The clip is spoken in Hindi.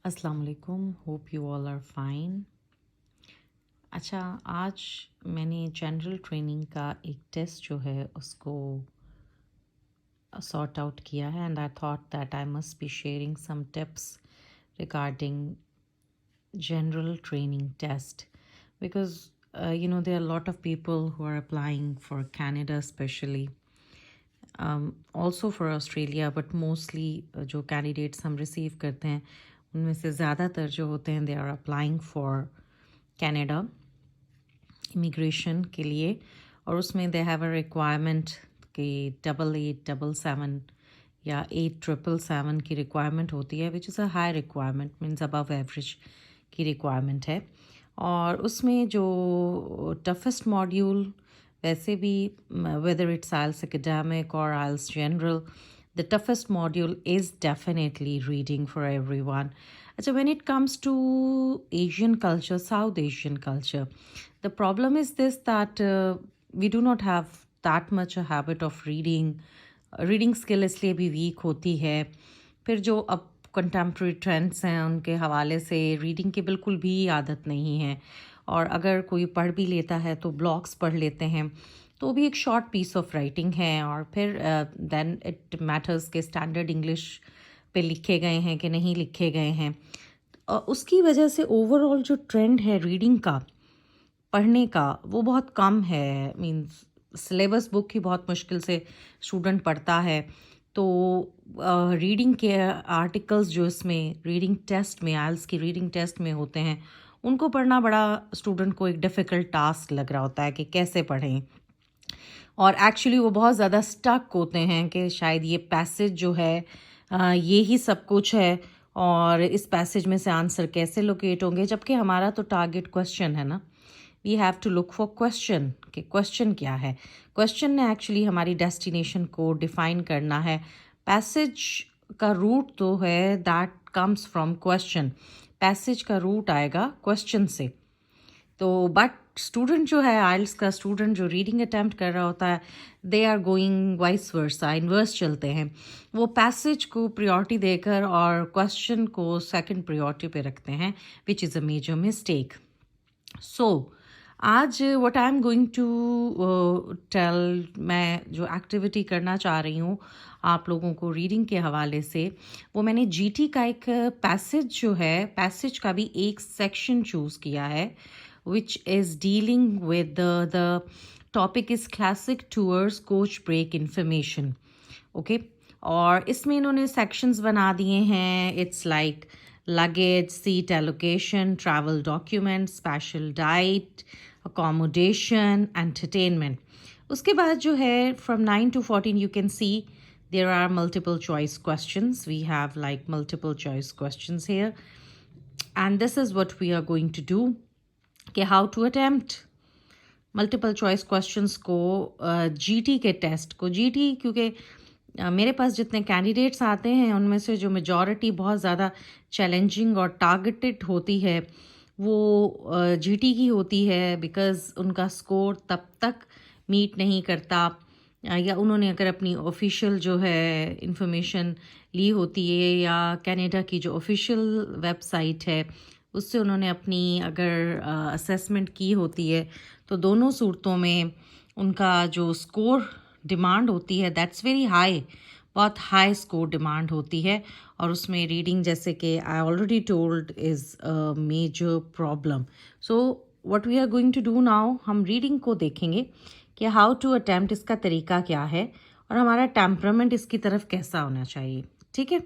अस्सलाम वालेकुम, hope you all are fine. अच्छा, आज मैंने जनरल ट्रेनिंग का एक टेस्ट जो है उसको सॉर्ट आउट किया है and I thought that I must be sharing some tips regarding general training test because there are a lot of people who are applying for Canada especially, also for Australia, but mostly जो candidates हम receive करते हैं उनमें से ज़्यादातर जो होते हैं they are applying for Canada immigration के लिए, और उसमें they have a requirement कि 8877 या 8777 की रिक्वायरमेंट होती है, which is a high requirement, means above average की रिक्वायरमेंट है। और उसमें जो टफेस्ट मॉड्यूल वैसे भी वेदर इट्स आइल्स एकेडमिक और IELTS general, the toughest module is definitely reading for everyone. अच्छा, when it comes to Asian culture, South Asian culture, the problem is this that we do not have that much a habit of reading. Reading skill इसलिए भी वीक होती है। फिर जो अब कंटेम्प्रेरी ट्रेंड्स हैं उनके हवाले से रीडिंग की बिल्कुल भी आदत नहीं है, और अगर कोई पढ़ भी लेता है तो ब्लॉग्स पढ़ लेते हैं, तो भी एक शॉर्ट पीस ऑफ राइटिंग है। और फिर देन इट मैटर्स के स्टैंडर्ड इंग्लिश पे लिखे गए हैं कि नहीं लिखे गए हैं। उसकी वजह से ओवरऑल जो ट्रेंड है रीडिंग का, पढ़ने का, वो बहुत कम है। मीन्स सिलेबस बुक ही बहुत मुश्किल से स्टूडेंट पढ़ता है, तो रीडिंग के आर्टिकल्स जो इसमें रीडिंग टेस्ट में, आइल्स की रीडिंग टेस्ट में होते हैं, उनको पढ़ना बड़ा स्टूडेंट को एक डिफ़िकल्ट टास्क लग रहा होता है कि कैसे पढ़ें। और एक्चुअली वो बहुत ज़्यादा स्टक होते हैं कि शायद ये पैसेज जो है ये ही सब कुछ है, और इस पैसेज में से आंसर कैसे लोकेट होंगे, जबकि हमारा तो टारगेट क्वेश्चन है ना। We have to look for question कि क्वेश्चन क्या है। क्वेश्चन ने एक्चुअली हमारी डेस्टिनेशन को डिफाइन करना है। पैसेज का रूट तो है that comes from question, passage का रूट आएगा क्वेश्चन से। तो बट स्टूडेंट जो है, आइल्स का स्टूडेंट जो रीडिंग अटैम्प्ट कर रहा होता है, they are going vice versa, inverse चलते हैं। वो पैसेज को प्रायोरिटी देकर और क्वेश्चन को सेकंड प्रायोरिटी पे रखते हैं, which is a major mistake. So आज what I am going to tell, मैं जो एक्टिविटी करना चाह रही हूँ आप लोगों को रीडिंग के हवाले से, वो मैंने जीटी का एक पैसेज जो है, पैसेज का भी एक सेक्शन चूज़ किया है, which is dealing with the topic is classic tours coach break information. Okay, और इसमें इन्होंने सेक्शंस बना दिए हैं। It's like luggage, seat allocation, travel documents, special diet, accommodation, entertainment. उसके बाद जो है from 9 to 14 you can see there are multiple choice questions. We have like multiple choice questions here, and this is what we are going to do कि how to attempt multiple choice questions को GT के टेस्ट को। GT क्योंकि मेरे पास जितने कैंडिडेट्स आते हैं उनमें से जो मेजॉरिटी बहुत ज़्यादा चैलेंजिंग और टारगेटेड होती है वो जीटी की होती है, बिकॉज़ उनका स्कोर तब तक मीट नहीं करता, या उन्होंने अगर अपनी ऑफिशियल जो है इंफॉर्मेशन ली होती है, या कनाडा की जो ऑफिशियल वेबसाइट है उससे उन्होंने अपनी अगर असेसमेंट की होती है, तो दोनों सूरतों में उनका जो स्कोर डिमांड होती है दैट्स वेरी हाई, बहुत हाई स्कोर डिमांड होती है। और उसमें रीडिंग, जैसे कि I already told, is a major problem. So what we are going to do now, हम रीडिंग को देखेंगे कि हाउ टू अटेम्प्ट, इसका तरीका क्या है और हमारा टेम्परामेंट इसकी तरफ कैसा होना चाहिए। ठीक है,